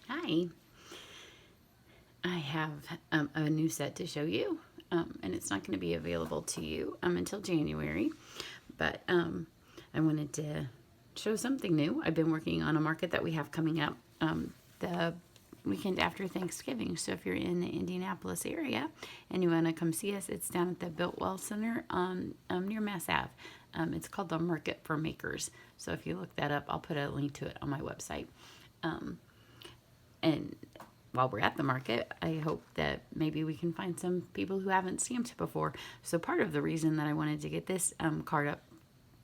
Hi, I have a new set to show you, and it's not going to be available to you until January, but I wanted to show something new. I've been working on a market that we have coming up the weekend after Thanksgiving. So if you're in the Indianapolis area and you want to come see us, it's down at the Biltwell Center near Mass Ave. It's called the Market for Makers. So if you look that up, I'll put a link to it on my website. And while we're at the market, I hope that maybe we can find some people who haven't stamped before. So part of the reason that I wanted to get this card up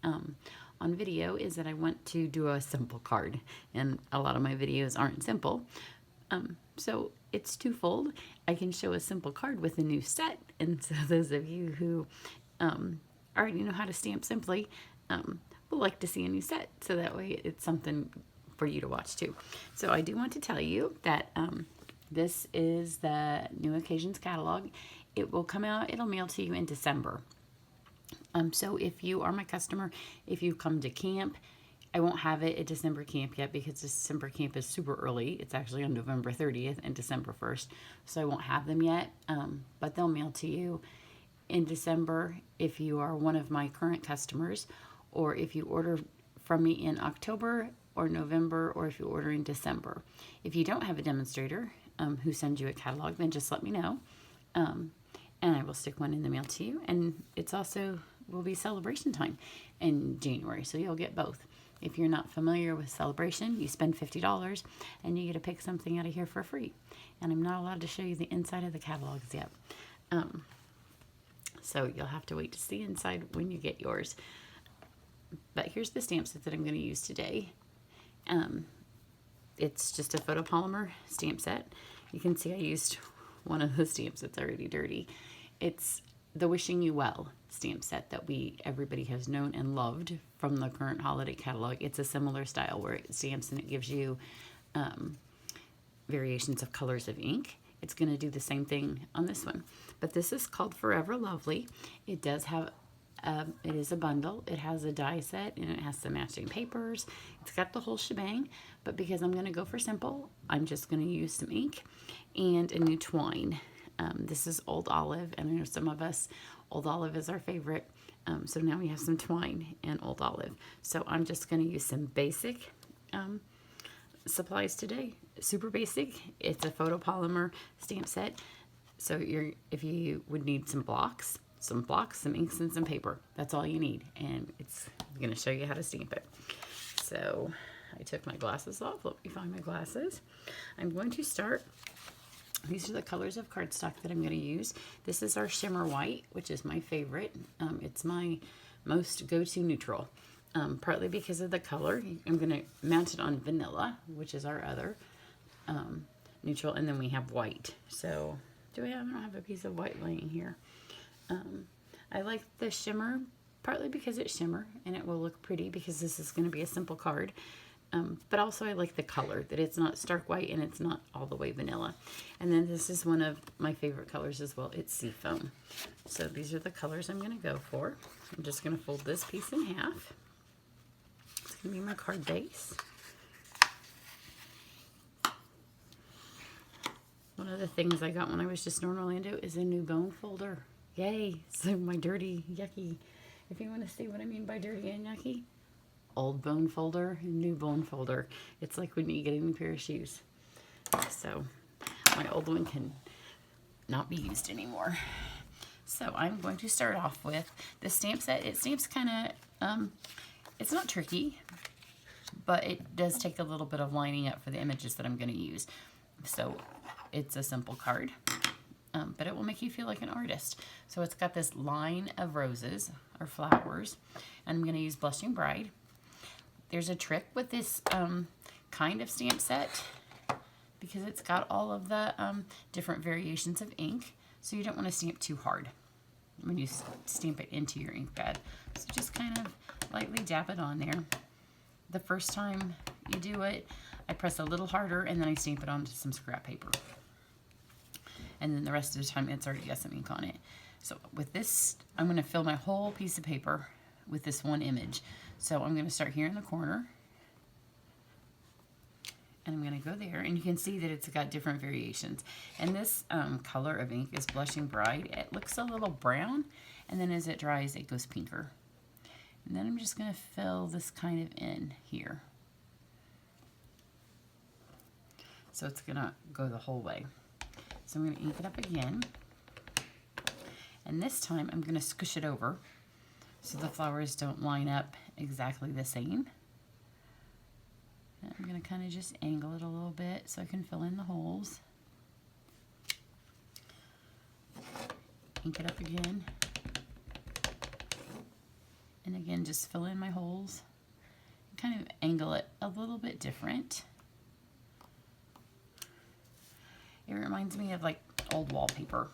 on video is that I want to do a simple card. And a lot of my videos aren't simple. So it's twofold. I can show a simple card with a new set. And so those of you who already know how to stamp simply will like to see a new set. So that way it's something for you to watch too. So I do want to tell you that this is the New Occasions catalog. It will come out, it'll mail to you in December. So if you are my customer, if you come to camp, I won't have it at December camp yet because December camp is super early. It's actually on November 30th and December 1st. So I won't have them yet, but they'll mail to you in December if you are one of my current customers, or if you order from me in October or November, or if you order in December. If you don't have a demonstrator who sends you a catalog, then just let me know, and I will stick one in the mail to you. And it's also will be celebration time in January, so you'll get both. If you're not familiar with celebration, you spend $50 and you get to pick something out of here for free. And I'm not allowed to show you the inside of the catalogs yet, so you'll have to wait to see inside when you get yours. But here's the stamp set that I'm going to use today. It's just a photopolymer stamp set. You can see I used one of the stamps that's already dirty. It's the Wishing You Well stamp set that everybody has known and loved from the current holiday catalog. It's a similar style where it stamps and it gives you variations of colors of ink. It's going to do the same thing on this one. But this is called Forever Lovely. It does have it is a bundle. It has a die set and it has some matching papers. It's got the whole shebang, but because I'm going to go for simple, I'm just going to use some ink and a new twine. This is Old Olive, and I know some of us, Old Olive is our favorite. So now we have some twine and Old Olive. So I'm just going to use some basic supplies today. Super basic. It's a photopolymer stamp set. So if you would need some blocks, some inks, and some paper. That's all you need. And I'm going to show you how to stamp it. So I took my glasses off. Let me find my glasses. I'm going to start. These are the colors of cardstock that I'm going to use. This is our shimmer white, which is my favorite. It's my most go-to neutral. Partly because of the color. I'm going to mount it on vanilla, which is our other neutral. And then we have white. So I don't have a piece of white laying here. I like the shimmer, partly because it's shimmer and it will look pretty because this is going to be a simple card. But also I like the color, that it's not stark white and it's not all the way vanilla. And then this is one of my favorite colors as well. It's Seafoam. So these are the colors I'm going to go for. I'm just going to fold this piece in half. It's going to be my card base. One of the things I got when I was just in Orlando is a new bone folder. Yay! So my dirty, yucky, if you want to see what I mean by dirty and yucky, old bone folder, new bone folder. It's like when you get a new pair of shoes. So my old one can not be used anymore. So I'm going to start off with the stamp set. It stamps kind of, it's not tricky, but it does take a little bit of lining up for the images that I'm going to use. So it's a simple card. But it will make you feel like an artist. So it's got this line of roses or flowers, and I'm going to use Blushing Bride. There's a trick with this kind of stamp set because it's got all of the different variations of ink, so you don't want to stamp too hard when you stamp it into your ink pad. So just kind of lightly dab it on there. The first time you do it, I press a little harder and then I stamp it onto some scrap paper. And then the rest of the time it's already got some ink on it. So with this, I'm going to fill my whole piece of paper with this one image. So I'm going to start here in the corner. And I'm going to go there, and you can see that it's got different variations. And this color of ink is Blushing Bride. It looks a little brown, and then as it dries, it goes pinker. And then I'm just going to fill this kind of in here. So it's going to go the whole way. So I'm going to ink it up again. And this time I'm going to squish it over so the flowers don't line up exactly the same. And I'm going to kind of just angle it a little bit so I can fill in the holes. Ink it up again. And again, just fill in my holes. Kind of angle it a little bit different. It reminds me of like old wallpaper.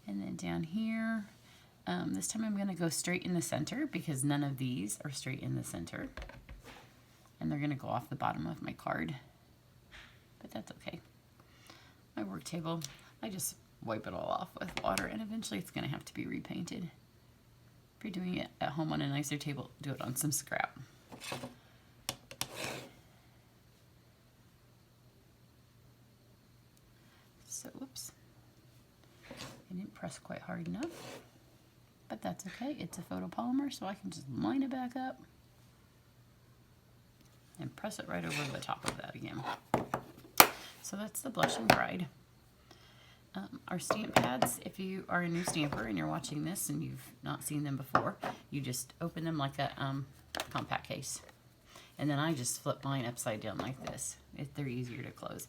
And then down here, this time I'm going to go straight in the center because none of these are straight in the center. And they're going to go off the bottom of my card. But that's okay. My work table, I just wipe it all off with water, and eventually it's going to have to be repainted. If you're doing it at home on a nicer table, do it on some scrap. So, whoops. I didn't press quite hard enough, but that's okay. It's a photopolymer, so I can just line it back up and press it right over the top of that again. So that's the Blushing Bride. Our stamp pads, if you are a new stamper and you're watching this and you've not seen them before, you just open them like a compact case. And then I just flip mine upside down like this. They're easier to close.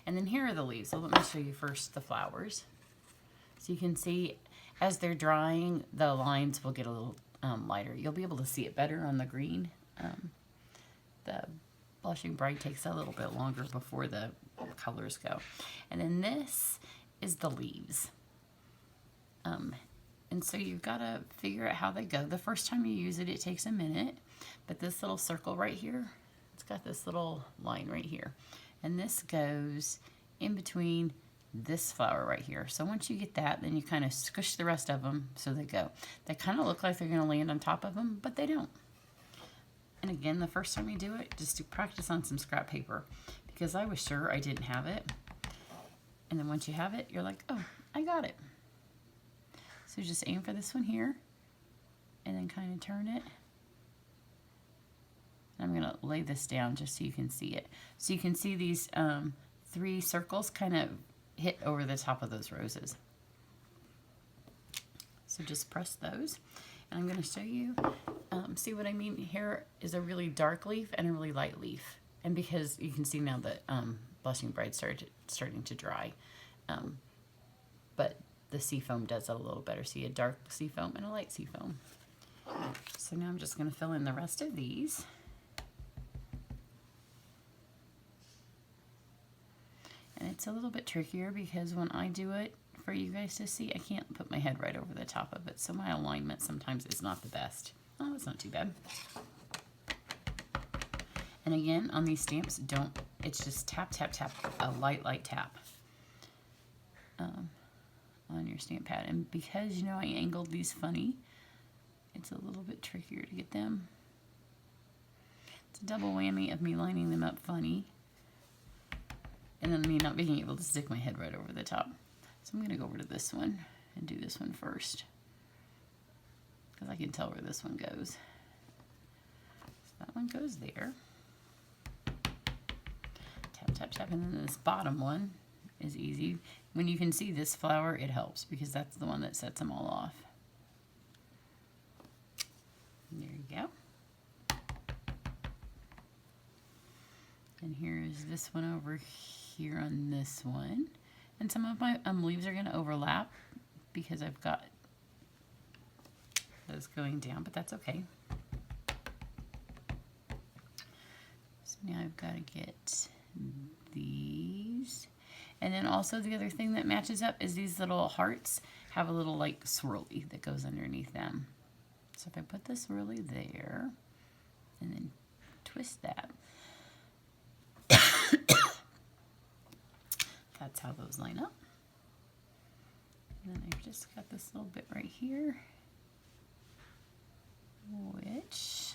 And then here are the leaves. So let me show you first the flowers. So you can see as they're drying, the lines will get a little lighter. You'll be able to see it better on the green. The Blushing Bride takes a little bit longer before the colors go. And then this is the leaves. And so you've got to figure out how they go. The first time you use it, it takes a minute. But this little circle right here, it's got this little line right here. And this goes in between this flower right here. So once you get that, then you kind of squish the rest of them so they go. They kind of look like they're going to land on top of them, but they don't. And again, the first time you do it, just to practice on some scrap paper, because I was sure I didn't have it. And then once you have it, you're like, oh, I got it. So just aim for this one here, and then kind of turn it. I'm going to lay this down just so you can see it. So you can see these 3 circles kind of hit over the top of those roses. So just press those. And I'm going to show you, see what I mean? Here is a really dark leaf and a really light leaf. And because you can see now that Blushing Bride starting to dry. But the seafoam does it a little better. See a dark seafoam and a light seafoam. So now I'm just going to fill in the rest of these. And it's a little bit trickier because when I do it for you guys to see, I can't put my head right over the top of it. So my alignment sometimes is not the best. Oh, it's not too bad. And again, on these stamps, it's just tap, tap, tap, a light tap on your stamp pad. And because, you know, I angled these funny, it's a little bit trickier to get them. It's a double whammy of me lining them up funny, and then me not being able to stick my head right over the top. So I'm going to go over to this one and do this one first, because I can tell where this one goes. So that one goes there. Tap, tap, tap, and then this bottom one is easy. When you can see this flower, it helps because that's the one that sets them all off. There you go. And here's this one over here on this one. And some of my leaves are going to overlap because I've got those going down, but that's okay. So now I've got to get these. And then also the other thing that matches up is these little hearts have a little like swirly that goes underneath them. So if I put the swirly there and then twist that, that's how those line up. And then I've just got this little bit right here, which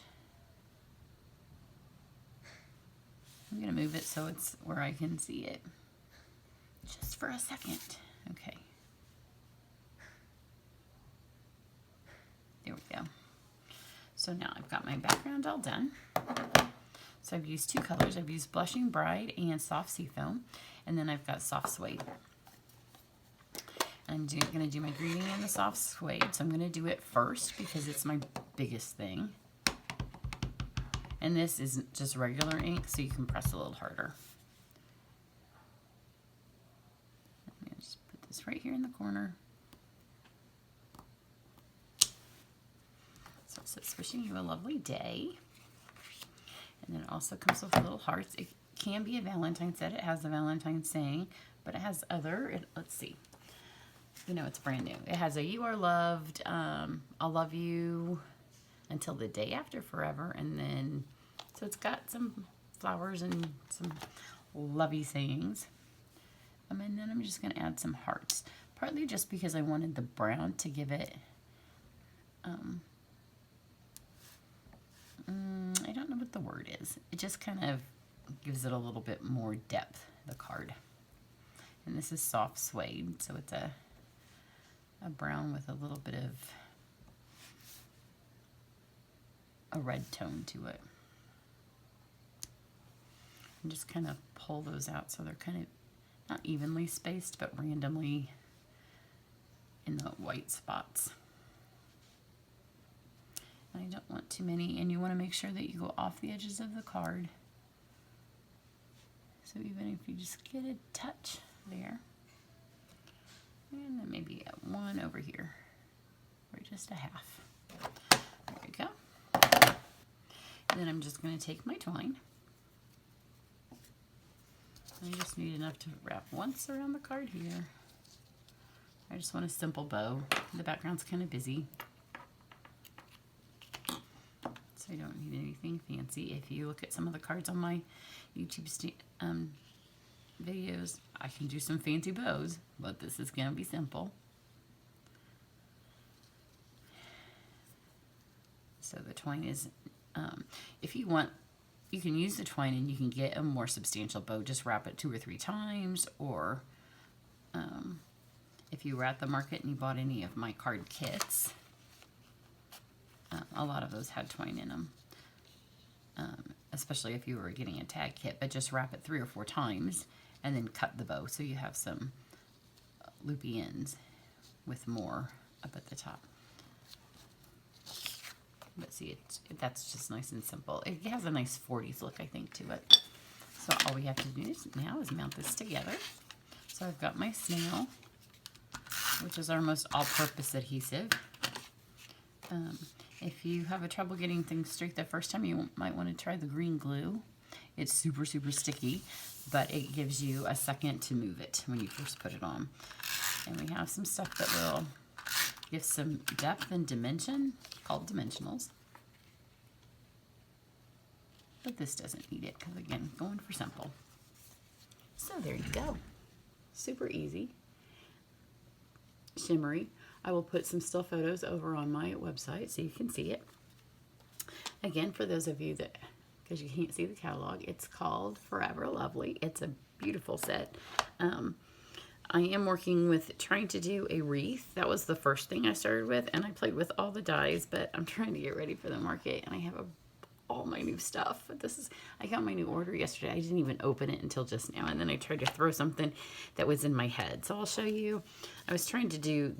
I'm going to move it so it's where I can see it just for a second. Okay. There we go. So now I've got my background all done. So I've used 2 colors. I've used Blushing Bride and Soft Seafoam. And then I've got Soft Suede. I'm going to do my greeting in the Soft Suede. So I'm going to do it first because it's my biggest thing. And this is just regular ink, so you can press a little harder. I'm going to just put this right here in the corner. So it says, wishing you a lovely day. And then it also comes with little hearts. It can be a Valentine's set. It has the Valentine's saying, but it has other, let's see. You know, it's brand new. It has a you are loved, I'll love you until the day after forever. And then, so it's got some flowers and some lovey sayings. And then I'm just going to add some hearts. Partly just because I wanted the brown to give it, I don't know what the word is. It just kind of gives it a little bit more depth, the card. And this is Soft Suede, so it's a brown with a little bit of a red tone to it. And just kind of pull those out so they're kind of not evenly spaced, but randomly in the white spots. I don't want too many, and you want to make sure that you go off the edges of the card. So even if you just get a touch there, and then maybe one over here, or just a half. There we go. And then I'm just going to take my twine. I just need enough to wrap once around the card here. I just want a simple bow. The background's kind of busy, so I don't need anything fancy. If you look at some of the cards on my YouTube videos, I can do some fancy bows, but this is going to be simple. So the twine is, if you want, you can use the twine and you can get a more substantial bow. Just wrap it 2 or 3 times, or if you were at the market and you bought any of my card kits, a lot of those had twine in them, especially if you were getting a tag kit, but just wrap it 3 or 4 times and then cut the bow so you have some loopy ends with more up at the top. But see, that's just nice and simple. It has a nice 40s look, I think, to it. So all we have to do now is mount this together. So I've got my snail, which is our most all-purpose adhesive. If you have a trouble getting things straight the first time, you might want to try the green glue. It's super, super sticky, but it gives you a second to move it when you first put it on. And we have some stuff that will give some depth and dimension, called dimensionals. But this doesn't need it, because again, going for simple. So there you go. Super easy. Shimmery. I will put some still photos over on my website so you can see it. Again, for those of you that, because you can't see the catalog, it's called Forever Lovely. It's a beautiful set. I am working with trying to do a wreath. That was the first thing I started with, and I played with all the dies, but I'm trying to get ready for the market, and I have all my new stuff. I got my new order yesterday. I didn't even open it until just now, and then I tried to throw something that was in my head. So I'll show you. I was trying to do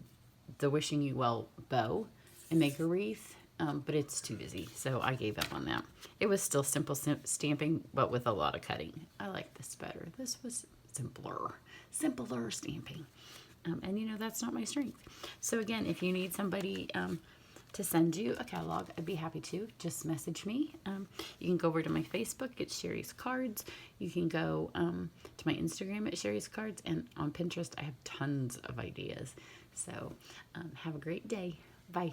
the Wishing You Well bow and make a wreath, but it's too busy, so I gave up on that. It was still simple stamping, but with a lot of cutting. I like this better. This was simpler stamping. And you know, that's not my strength. So again, if you need somebody to send you a catalog, I'd be happy to. Just message me. You can go over to my Facebook, it's Sherry's Cards. You can go to my Instagram at Sherry's Cards, and on Pinterest I have tons of ideas. So have a great day. Bye.